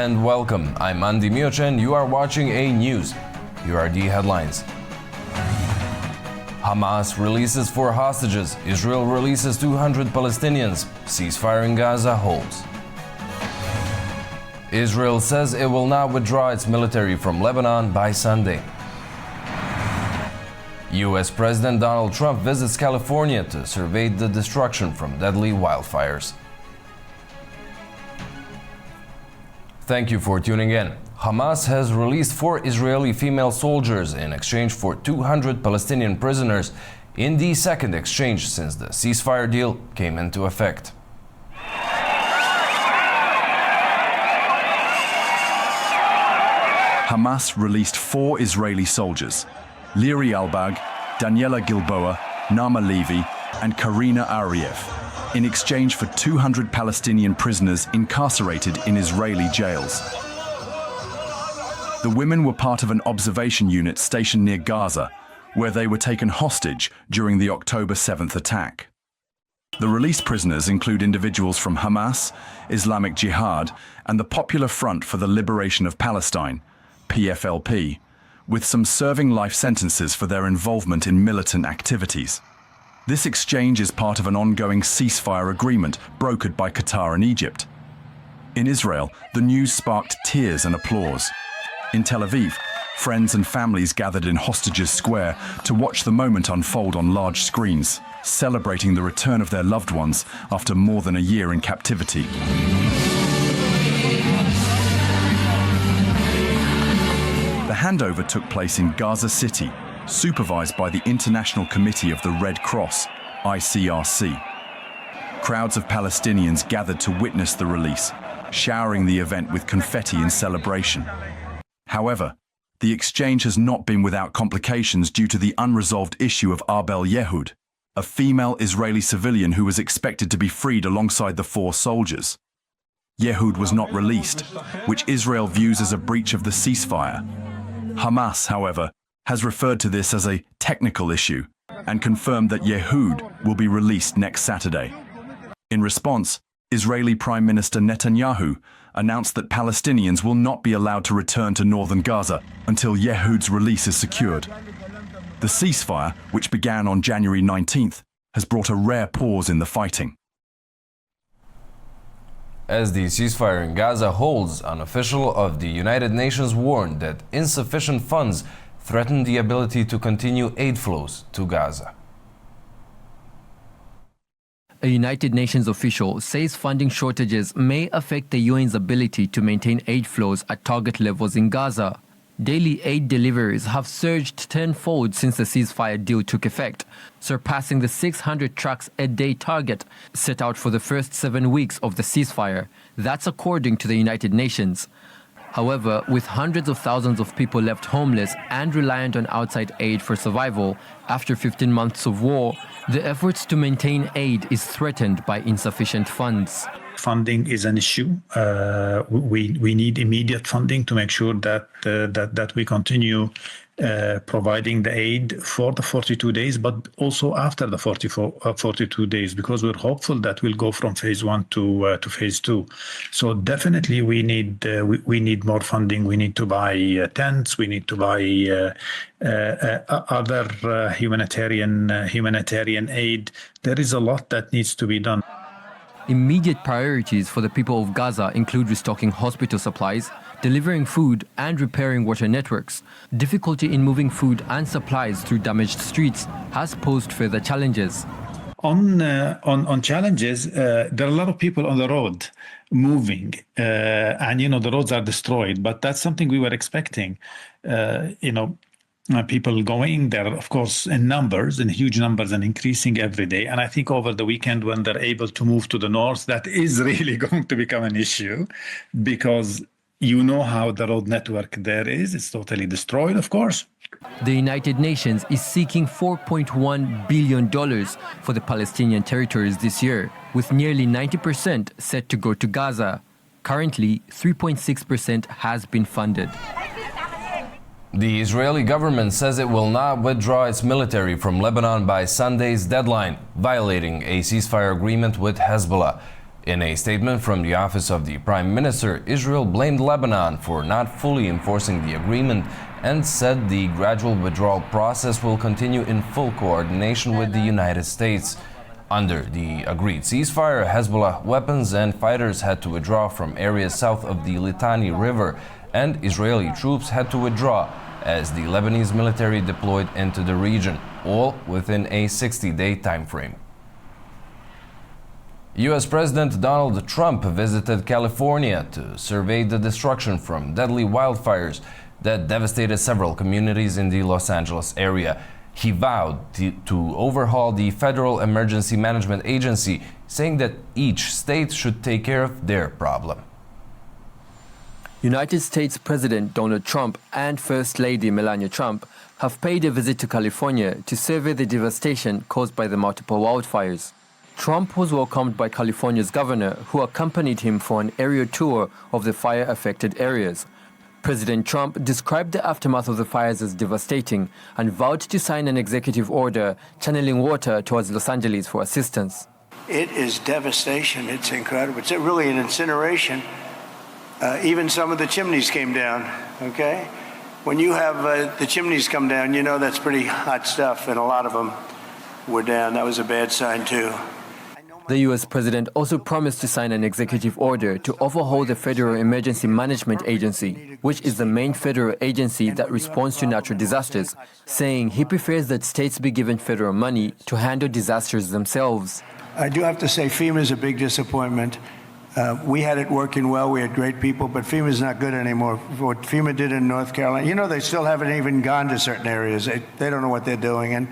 and welcome. I'm AnewZ and you are watching AnewZ. Here are the headlines. Hamas releases 4 hostages. Israel releases 200 Palestinians. Ceasefire in Gaza holds. Israel says it will not withdraw its military from Lebanon by Sunday. U.S. President Donald Trump visits California to survey the destruction from deadly wildfires. Thank you for tuning in. Hamas has released 4 Israeli female soldiers in exchange for 200 Palestinian prisoners in the second exchange since the ceasefire deal came into effect. Hamas released 4 Israeli soldiers, Liri Albag, Daniela Gilboa, Naama Levy, and Karina Ariev, in exchange for 200 Palestinian prisoners incarcerated in Israeli jails. The women were part of an observation unit stationed near Gaza, where they were taken hostage during the October 7th attack. The released prisoners include individuals from Hamas, Islamic Jihad, and the Popular Front for the Liberation of Palestine, PFLP, with some serving life sentences for their involvement in militant activities. This exchange is part of an ongoing ceasefire agreement brokered by Qatar and Egypt. In Israel, the news sparked tears and applause. In Tel Aviv, friends and families gathered in Hostages Square to watch the moment unfold on large screens, celebrating the return of their loved ones after more than a year in captivity. The handover took place in Gaza City, supervised by the International Committee of the Red Cross, ICRC. Crowds of Palestinians gathered to witness the release, showering the event with confetti in celebration. However, the exchange has not been without complications due to the unresolved issue of Arbel Yehud, a female Israeli civilian who was expected to be freed alongside the 4 soldiers. Yehud was not released, which Israel views as a breach of the ceasefire. Hamas, however, has referred to this as a technical issue and confirmed that Yehud will be released next Saturday. In response, Israeli Prime Minister Netanyahu announced that Palestinians will not be allowed to return to northern Gaza until Yehud's release is secured. The ceasefire, which began on January 19th, has brought a rare pause in the fighting. As the ceasefire in Gaza holds, an official of the United Nations warned that insufficient funds threaten the ability to continue aid flows to Gaza. A United Nations official says funding shortages may affect the UN's ability to maintain aid flows at target levels in Gaza. Daily aid deliveries have surged tenfold since the ceasefire deal took effect, surpassing the 600 trucks a day target set out for the first 7 weeks of the ceasefire. That's according to the United Nations. However, with hundreds of thousands of people left homeless and reliant on outside aid for survival after 15 months of war, the efforts to maintain aid is threatened by insufficient funds. Funding is an issue. We need immediate funding to make sure that we continue providing the aid for the 42 days, but also after the 42 days, because we're hopeful that we'll go from phase 1 to phase 2. So definitely we need more funding. We need to buy tents. We need to buy other humanitarian aid. There is a lot that needs to be done. Immediate priorities for the people of Gaza include restocking hospital supplies, delivering food and repairing water networks. Difficulty in moving food and supplies through damaged streets has posed further challenges. On challenges, there are a lot of people on the road moving, and the roads are destroyed. But that's something we were expecting. People going there, of course, in numbers, in huge numbers, and increasing every day. And I think over the weekend, when they're able to move to the north, that is really going to become an issue, because you know how the road network there is. It's totally destroyed, of course. The United Nations is seeking $4.1 billion for the Palestinian territories this year, with nearly 90% set to go to Gaza. Currently, 3.6% has been funded. The Israeli government says it will not withdraw its military from Lebanon by Sunday's deadline, violating a ceasefire agreement with Hezbollah. In a statement from the office of the Prime Minister, Israel blamed Lebanon for not fully enforcing the agreement and said the gradual withdrawal process will continue in full coordination with the United States. Under the agreed ceasefire, Hezbollah weapons and fighters had to withdraw from areas south of the Litani River, and Israeli troops had to withdraw as the Lebanese military deployed into the region, all within a 60-day time frame. U.S. President Donald Trump visited California to survey the destruction from deadly wildfires that devastated several communities in the Los Angeles area. He vowed to overhaul the Federal Emergency Management Agency, saying that each state should take care of their problem. United States President Donald Trump and First Lady Melania Trump have paid a visit to California to survey the devastation caused by the multiple wildfires. Trump was welcomed by California's governor, who accompanied him for an aerial tour of the fire-affected areas. President Trump described the aftermath of the fires as devastating and vowed to sign an executive order channeling water towards Los Angeles for assistance. It is devastation. It's incredible. It's really an incineration. Even some of the chimneys came down, okay? When you have the chimneys come down, you know that's pretty hot stuff, and a lot of them were down. That was a bad sign, too. The U.S. president also promised to sign an executive order to overhaul the Federal Emergency Management Agency, which is the main federal agency that responds to natural disasters, saying he prefers that states be given federal money to handle disasters themselves. I do have to say FEMA is a big disappointment. We had it working well. We had great people, but FEMA is not good anymore. What FEMA did in North Carolina, you know, they still haven't even gone to certain areas. They don't know what they're doing. And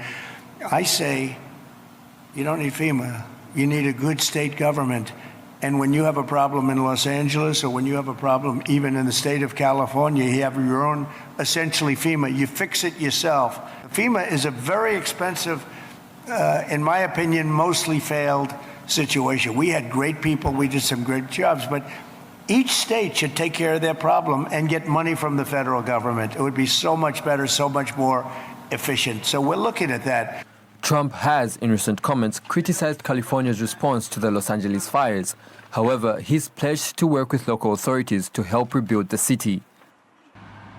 I say, you don't need FEMA. You need a good state government. And when you have a problem in Los Angeles, or when you have a problem even in the state of California, you have your own, essentially FEMA. You fix it yourself. FEMA is a very expensive, in my opinion, mostly failed situation. We had great people. We did some great jobs. But each state should take care of their problem and get money from the federal government. It would be so much better, so much more efficient. So we're looking at that. Trump has, in recent comments, criticized California's response to the Los Angeles fires. However, he's pledged to work with local authorities to help rebuild the city.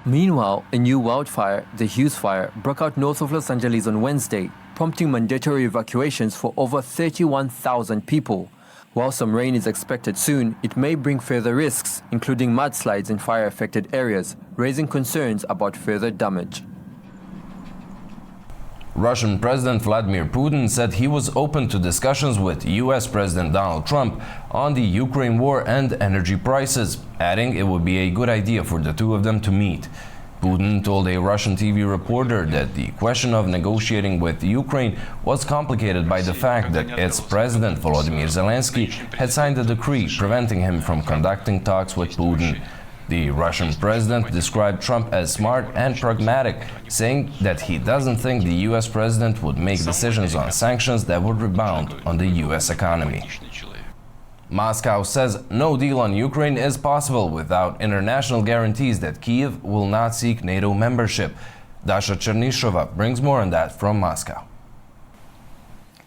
Meanwhile, a new wildfire, the Hughes Fire, broke out north of Los Angeles on Wednesday, prompting mandatory evacuations for over 31,000 people. While some rain is expected soon, it may bring further risks, including mudslides in fire-affected areas, raising concerns about further damage. Russian President Vladimir Putin said he was open to discussions with U.S. President Donald Trump on the Ukraine war and energy prices, adding it would be a good idea for the two of them to meet. Putin told a Russian TV reporter that the question of negotiating with Ukraine was complicated by the fact that its president Volodymyr Zelensky had signed a decree preventing him from conducting talks with Putin. The Russian president described Trump as smart and pragmatic, saying that he doesn't think the U.S. president would make decisions on sanctions that would rebound on the U.S. economy. Moscow says no deal on Ukraine is possible without international guarantees that Kyiv will not seek NATO membership. Dasha Chernishova brings more on that from Moscow.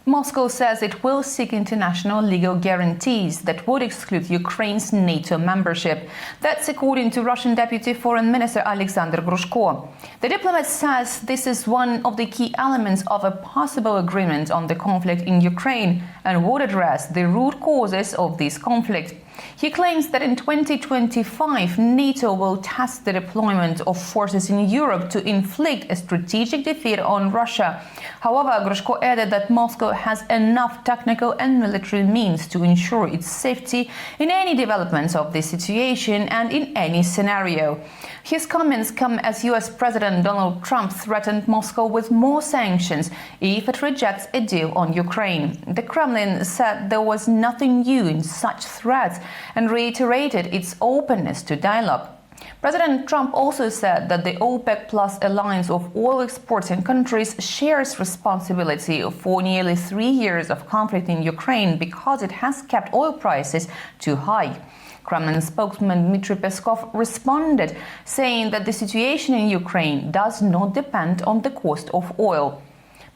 Moscow says it will seek international legal guarantees that would exclude Ukraine's NATO membership. That's according to Russian Deputy Foreign Minister Alexander Grushko. The diplomat says this is one of the key elements of a possible agreement on the conflict in Ukraine and would address the root causes of this conflict. He claims that in 2025, NATO will test the deployment of forces in Europe to inflict a strategic defeat on Russia. However, Grushko added that Moscow has enough technical and military means to ensure its safety in any developments of the situation and in any scenario. His comments come as US President Donald Trump threatened Moscow with more sanctions if it rejects a deal on Ukraine. The Kremlin said there was nothing new in such threats and reiterated its openness to dialogue. President Trump also said that the OPEC Plus alliance of oil exporting countries shares responsibility for nearly 3 years of conflict in Ukraine because it has kept oil prices too high. Kremlin spokesman Dmitry Peskov responded, saying that the situation in Ukraine does not depend on the cost of oil.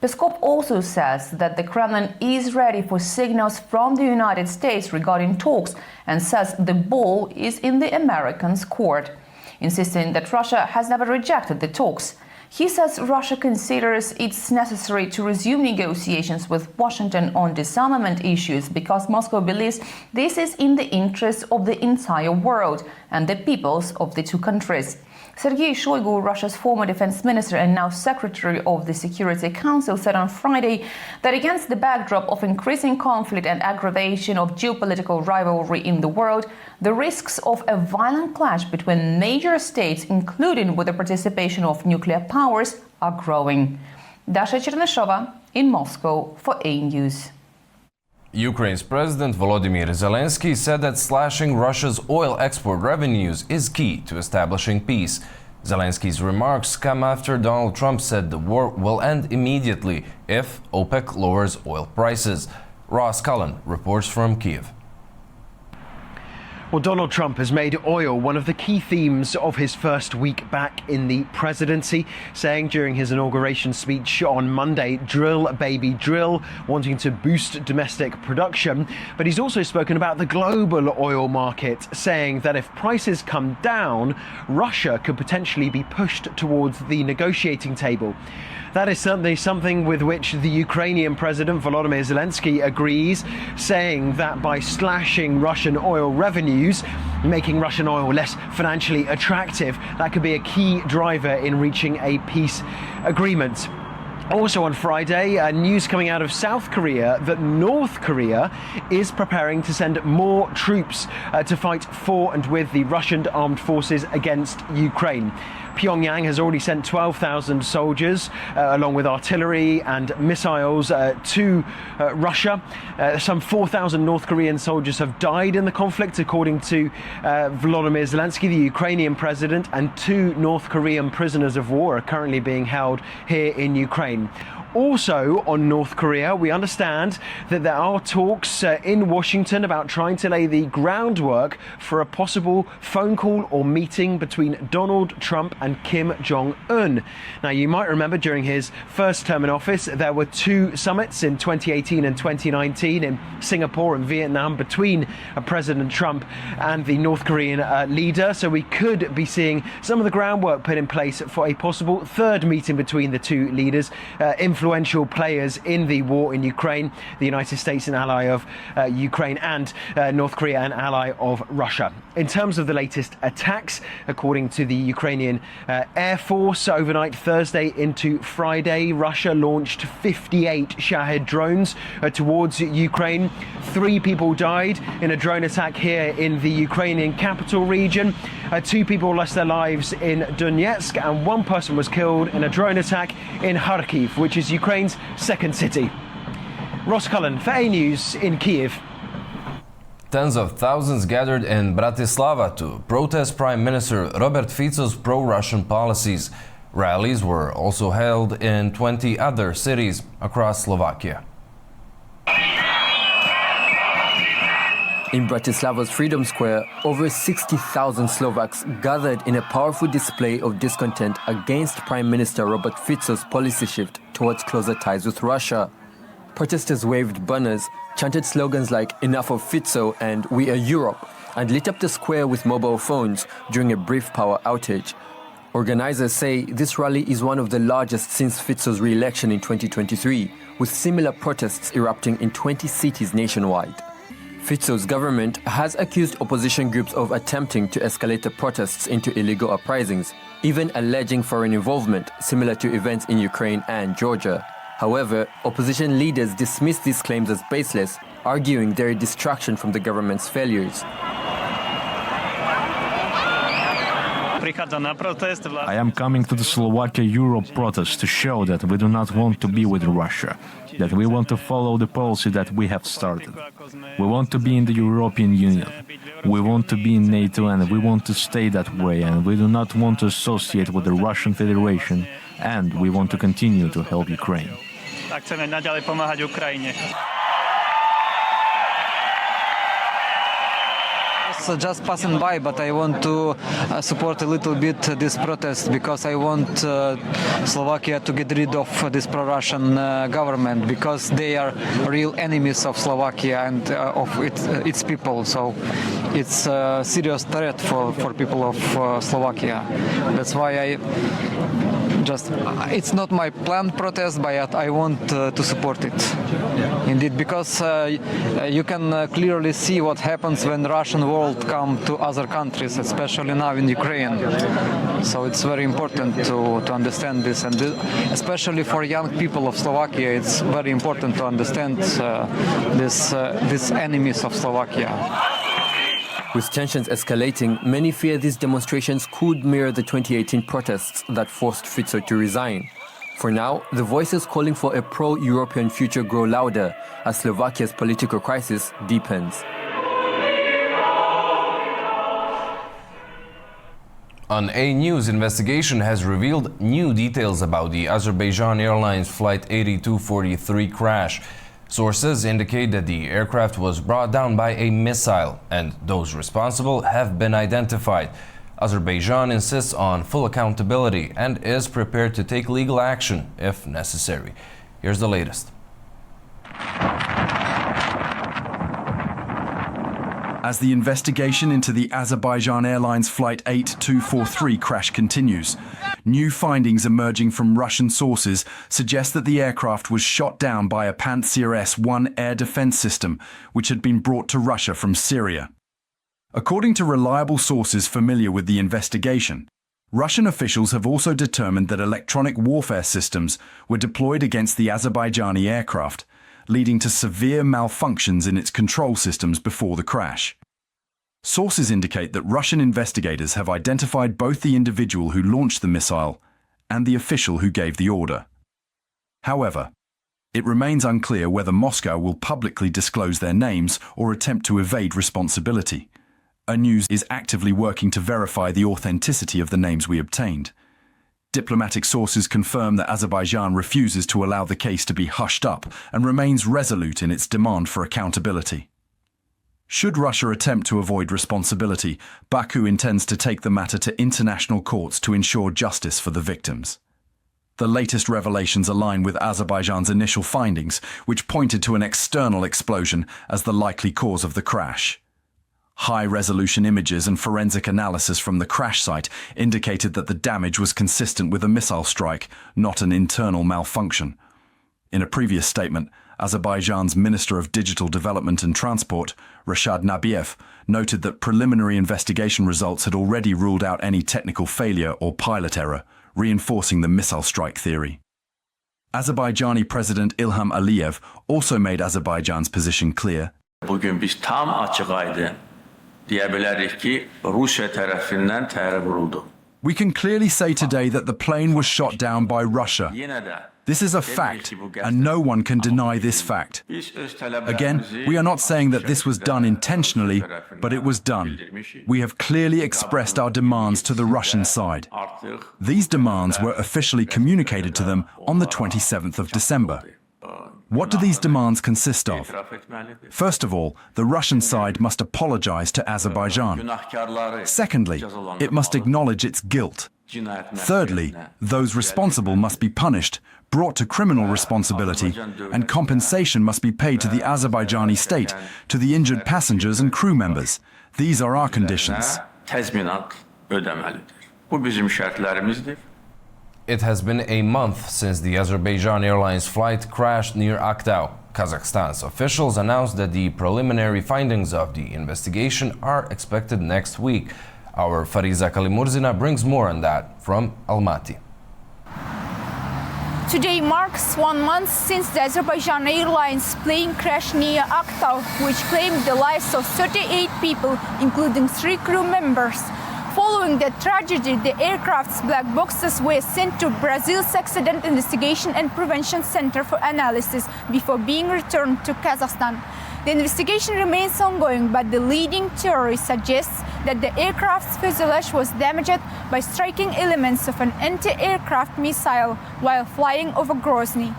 Peskov also says that the Kremlin is ready for signals from the United States regarding talks and says the ball is in the Americans' court, insisting that Russia has never rejected the talks. He says Russia considers it's necessary to resume negotiations with Washington on disarmament issues because Moscow believes this is in the interest of the entire world and the peoples of the two countries. Sergei Shoigu, Russia's former defense minister and now secretary of the Security Council, said on Friday that against the backdrop of increasing conflict and aggravation of geopolitical rivalry in the world, the risks of a violent clash between major states, including with the participation of nuclear powers, are growing. Dasha Cherneshova in Moscow for AnewZ. Ukraine's President Volodymyr Zelensky said that slashing Russia's oil export revenues is key to establishing peace. Zelensky's remarks come after Donald Trump said the war will end immediately if OPEC lowers oil prices. Ross Cullen reports from Kiev. Well, Donald Trump has made oil one of the key themes of his first week back in the presidency, saying during his inauguration speech on Monday, drill, baby, drill, wanting to boost domestic production. But he's also spoken about the global oil market, saying that if prices come down, Russia could potentially be pushed towards the negotiating table. That is certainly something with which the Ukrainian President Volodymyr Zelensky agrees, saying that by slashing Russian oil revenues, making Russian oil less financially attractive, that could be a key driver in reaching a peace agreement. Also on Friday, news coming out of South Korea that North Korea is preparing to send more troops to fight for and with the Russian armed forces against Ukraine. Pyongyang has already sent 12,000 soldiers, along with artillery and missiles, to Russia. Some 4,000 North Korean soldiers have died in the conflict, according to Volodymyr Zelensky, the Ukrainian president, and 2 North Korean prisoners of war are currently being held here in Ukraine. Also on North Korea, we understand that there are talks in Washington about trying to lay the groundwork for a possible phone call or meeting between Donald Trump and Kim Jong-un. Now, you might remember during his first term in office, there were 2 summits in 2018 and 2019 in Singapore and Vietnam between President Trump and the North Korean leader. So we could be seeing some of the groundwork put in place for a possible third meeting between the 2 leaders, influential players in the war in Ukraine, the United States an ally of Ukraine, and North Korea an ally of Russia. In terms of the latest attacks, according to the Ukrainian Air Force, overnight Thursday into Friday, Russia launched 58 Shahed drones towards Ukraine. 3 people died in a drone attack here in the Ukrainian capital region. 2 people lost their lives in Donetsk, and 1 person was killed in a drone attack in Kharkiv, which is Ukraine's second city. Ross Cullen for AnewZ in Kiev. Tens of thousands gathered in Bratislava to protest Prime Minister Robert Fico's pro-Russian policies. Rallies were also held in 20 other cities across Slovakia. In Bratislava's Freedom Square, over 60,000 Slovaks gathered in a powerful display of discontent against Prime Minister Robert Fico's policy shift towards closer ties with Russia. Protesters waved banners, chanted slogans like "Enough of Fico" and "We are Europe," and lit up the square with mobile phones during a brief power outage. Organizers say this rally is one of the largest since Fico's re-election in 2023, with similar protests erupting in 20 cities nationwide. Fico's government has accused opposition groups of attempting to escalate the protests into illegal uprisings, even alleging foreign involvement, similar to events in Ukraine and Georgia. However, opposition leaders dismiss these claims as baseless, arguing they're a distraction from the government's failures. I am coming to the Slovakia Europe protest to show that we do not want to be with Russia, that we want to follow the policy that we have started. We want to be in the European Union. We want to be in NATO, and we want to stay that way, and we do not want to associate with the Russian Federation, and we want to continue to help Ukraine. was just passing by, but I want to support a little bit this protest because I want Slovakia to get rid of this pro-Russian government because they are real enemies of Slovakia and of its people. So it's a serious threat for people of Slovakia. That's why it's not my planned protest, but I want to support it. Indeed, because you can clearly see what happens when Russian world come to other countries, especially now in Ukraine. So it's very important to understand this, and especially for young people of Slovakia, it's very important to understand these enemies of Slovakia. With tensions escalating, many fear these demonstrations could mirror the 2018 protests that forced Fico to resign. For now, the voices calling for a pro-European future grow louder as Slovakia's political crisis deepens. An AnewZ investigation has revealed new details about the Azerbaijan Airlines Flight 8243 crash. Sources indicate that the aircraft was brought down by a missile, and those responsible have been identified. Azerbaijan insists on full accountability and is prepared to take legal action if necessary. Here's the latest. As the investigation into the Azerbaijan Airlines Flight 8243 crash continues, new findings emerging from Russian sources suggest that the aircraft was shot down by a Pantsir S-1 air defense system, which had been brought to Russia from Syria. According to reliable sources familiar with the investigation, Russian officials have also determined that electronic warfare systems were deployed against the Azerbaijani aircraft, leading to severe malfunctions in its control systems before the crash. Sources indicate that Russian investigators have identified both the individual who launched the missile and the official who gave the order. However, it remains unclear whether Moscow will publicly disclose their names or attempt to evade responsibility. AnewZ is actively working to verify the authenticity of the names we obtained. Diplomatic sources confirm that Azerbaijan refuses to allow the case to be hushed up and remains resolute in its demand for accountability. Should Russia attempt to avoid responsibility, Baku intends to take the matter to international courts to ensure justice for the victims. The latest revelations align with Azerbaijan's initial findings, which pointed to an external explosion as the likely cause of the crash. High-resolution images and forensic analysis from the crash site indicated that the damage was consistent with a missile strike, not an internal malfunction. In a previous statement, Azerbaijan's Minister of Digital Development and Transport, Rashad Nabiev, noted that preliminary investigation results had already ruled out any technical failure or pilot error, reinforcing the missile strike theory. Azerbaijani President İlham Aliyev also made Azerbaijan's position clear. Bugün biz tam açık diyebiliriz ki Rusya tarafından terör vuruldu. We can clearly say today that the plane was shot down by Russia. This is a fact, and no one can deny this fact. Again, we are not saying that this was done intentionally, but it was done. We have clearly expressed our demands to the Russian side. These demands were officially communicated to them on the 27th of December. What do these demands consist of? First of all, the Russian side must apologize to Azerbaijan. Secondly, it must acknowledge its guilt. Thirdly, those responsible must be punished, brought to criminal responsibility, and compensation must be paid to the Azerbaijani state, to the injured passengers and crew members. These are our conditions. It has been a month since the Azerbaijan Airlines flight crashed near Aktau. Kazakhstan's officials announced that the preliminary findings of the investigation are expected next week. Our Fariza Kalimurzina brings more on that from Almaty. Today marks 1 month since the Azerbaijan Airlines plane crashed near Aktau, which claimed the lives of 38 people, including 3 crew members. Following the tragedy, the aircraft's black boxes were sent to Brazil's Accident Investigation and Prevention Center for analysis before being returned to Kazakhstan. The investigation remains ongoing, but the leading theory suggests that the aircraft's fuselage was damaged by striking elements of an anti-aircraft missile while flying over Grozny.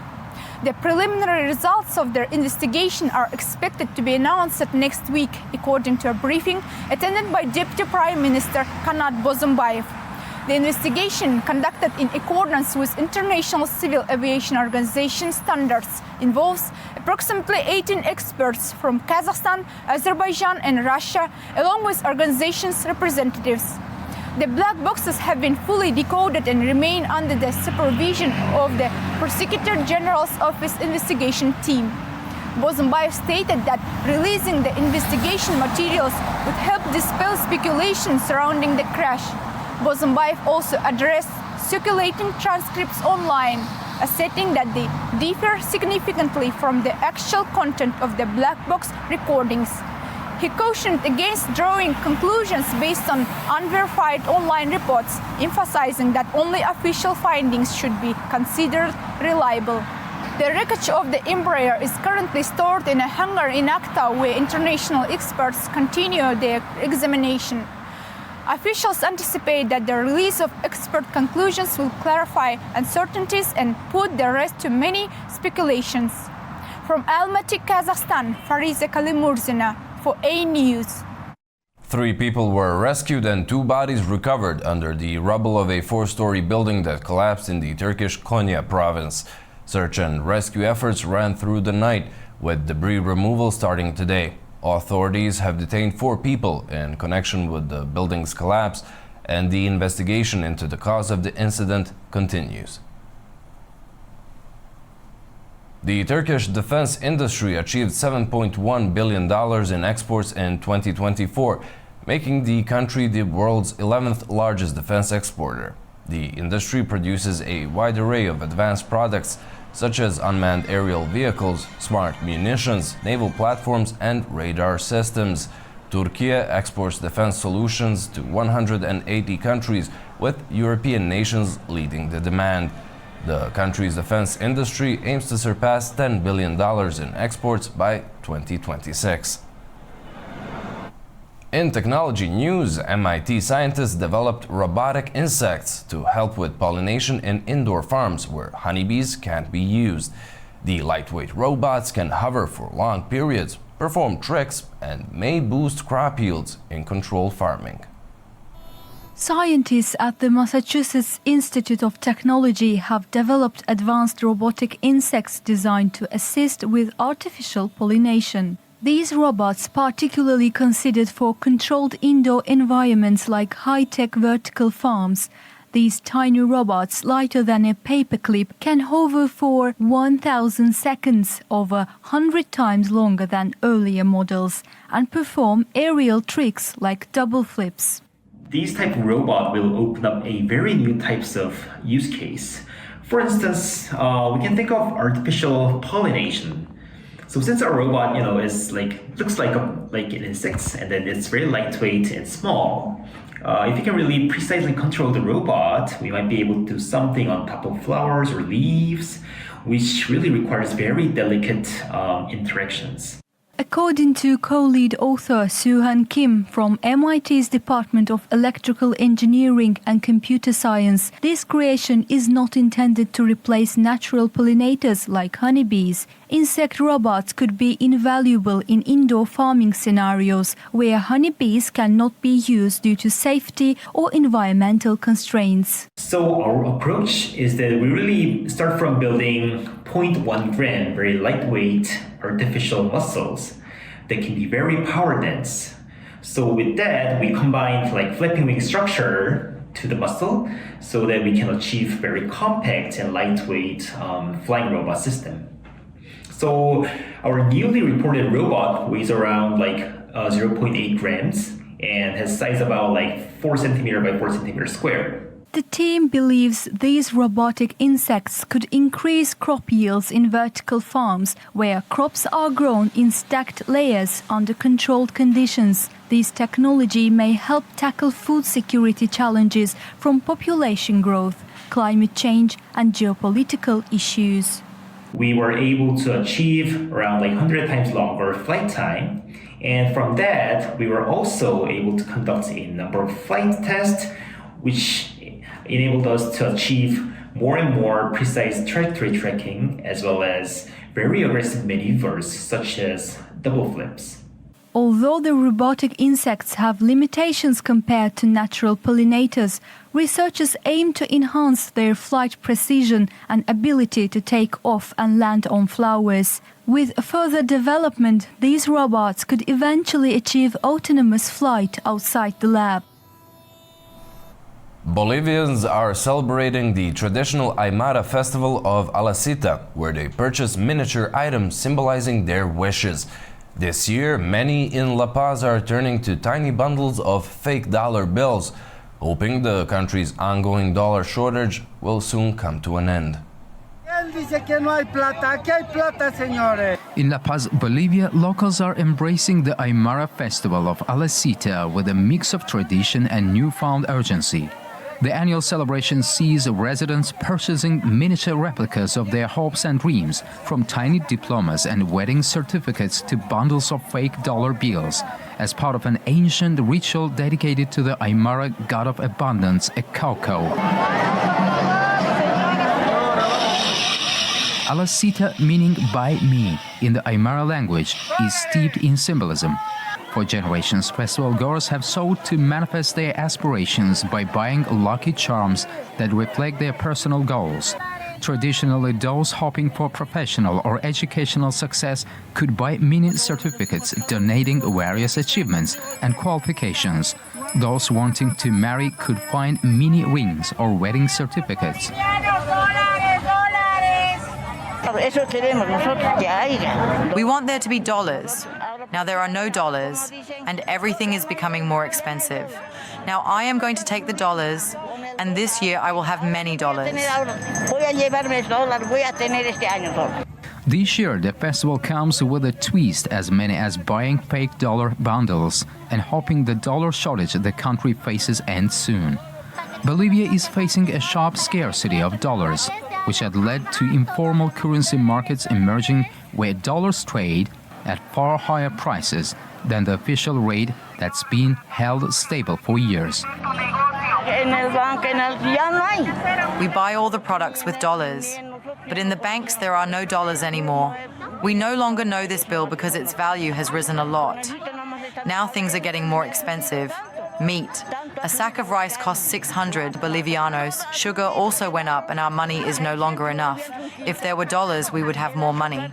The preliminary results of their investigation are expected to be announced next week, according to a briefing attended by Deputy Prime Minister Kanat Bozumbayev. The investigation, conducted in accordance with International Civil Aviation Organization standards, involves approximately 18 experts from Kazakhstan, Azerbaijan, and Russia, along with organizations' representatives. The black boxes have been fully decoded and remain under the supervision of the Prosecutor General's Office investigation team. Bozumbayev stated that releasing the investigation materials would help dispel speculation surrounding the crash. Bozumbayev also addressed circulating transcripts online, asserting that they differ significantly from the actual content of the black box recordings. He cautioned against drawing conclusions based on unverified online reports, emphasizing that only official findings should be considered reliable. The wreckage of the Embraer is currently stored in a hangar in Aktau, where international experts continue their examination. Officials anticipate that the release of expert conclusions will clarify uncertainties and put the rest to many speculations. From Almaty, Kazakhstan, Fariza Kalimurzina for AnewZ. 3 people were rescued and 2 bodies recovered under the rubble of a 4-story building that collapsed in the Turkish Konya province. Search and rescue efforts ran through the night, with debris removal starting today. Authorities have detained 4 people in connection with the building's collapse, and the investigation into the cause of the incident continues. The Turkish defense industry achieved $7.1 billion in exports in 2024, making the country the world's 11th largest defense exporter. The industry produces a wide array of advanced products, such as unmanned aerial vehicles, smart munitions, naval platforms, and radar systems. Turkey exports defense solutions to 180 countries, with European nations leading the demand. The country's defense industry aims to surpass $10 billion in exports by 2026. In technology news, MIT scientists developed robotic insects to help with pollination in indoor farms where honeybees can't be used. The lightweight robots can hover for long periods, perform tricks, and may boost crop yields in controlled farming. Scientists at the Massachusetts Institute of Technology have developed advanced robotic insects designed to assist with artificial pollination. These robots, particularly considered for controlled indoor environments like high-tech vertical farms, these tiny robots, lighter than a paperclip, can hover for 1,000 seconds, over 100 times longer than earlier models, and perform aerial tricks like double flips. These type of robot will open up a very new types of use case. For instance, we can think of artificial pollination. So since our robot, is looks like an insect, and then it's very lightweight and small. If you can really precisely control the robot, we might be able to do something on top of flowers or leaves, which really requires very delicate interactions. According to co-lead author Soo-Han Kim from MIT's Department of Electrical Engineering and Computer Science, this creation is not intended to replace natural pollinators like honeybees. Insect robots could be invaluable in indoor farming scenarios where honeybees cannot be used due to safety or environmental constraints. So our approach is that we really start from building 0.1 gram, very lightweight artificial muscles that can be very power dense. So with that, we combine flapping wing structure to the muscle so that we can achieve very compact and lightweight flying robot system. So our newly reported robot weighs around 0.8 grams and has size about 4 centimeter by 4 centimeter square. The team believes these robotic insects could increase crop yields in vertical farms where crops are grown in stacked layers under controlled conditions. This technology may help tackle food security challenges from population growth, climate change, and geopolitical issues. We were able to achieve around 100 times longer flight time, and from that we were also able to conduct a number of flight tests which enabled us to achieve more and more precise trajectory tracking, as well as very aggressive maneuvers such as double flips. Although the robotic insects have limitations compared to natural pollinators, researchers aim to enhance their flight precision and ability to take off and land on flowers. With further development, these robots could eventually achieve autonomous flight outside the lab. Bolivians are celebrating the traditional Aymara festival of Alasita, where they purchase miniature items symbolizing their wishes. This year, many in La Paz are turning to tiny bundles of fake dollar bills, hoping the country's ongoing dollar shortage will soon come to an end. In La Paz, Bolivia, locals are embracing the Aymara festival of Alasita with a mix of tradition and newfound urgency. The annual celebration sees residents purchasing miniature replicas of their hopes and dreams, from tiny diplomas and wedding certificates to bundles of fake dollar bills, as part of an ancient ritual dedicated to the Aymara god of abundance, Ekauko. Alasita, meaning by me in the Aymara language, is steeped in symbolism. For generations, festival goers have sought to manifest their aspirations by buying lucky charms that reflect their personal goals. Traditionally, those hoping for professional or educational success could buy mini certificates donating various achievements and qualifications. Those wanting to marry could find mini rings or wedding certificates. We want there to be dollars. Now there are no dollars, and everything is becoming more expensive. Now I am going to take the dollars, and this year I will have many dollars. This year, the festival comes with a twist, as many as buying fake dollar bundles and hoping the dollar shortage the country faces ends soon. Bolivia is facing a sharp scarcity of dollars, which had led to informal currency markets emerging where dollars trade at far higher prices than the official rate that's been held stable for years. We buy all the products with dollars, but in the banks there are no dollars anymore. We no longer know this bill because its value has risen a lot. Now things are getting more expensive. Meat. A sack of rice costs 600 Bolivianos. Sugar also went up and our money is no longer enough. If there were dollars, we would have more money.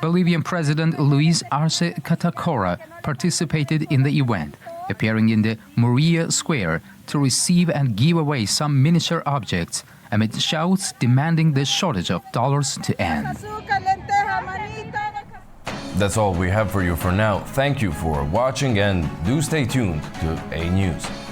Bolivian President Luis Arce Catacora participated in the event, appearing in the Murillo Square to receive and give away some miniature objects amid shouts demanding the shortage of dollars to end. That's all we have for you for now. Thank you for watching and do stay tuned to AnewZ.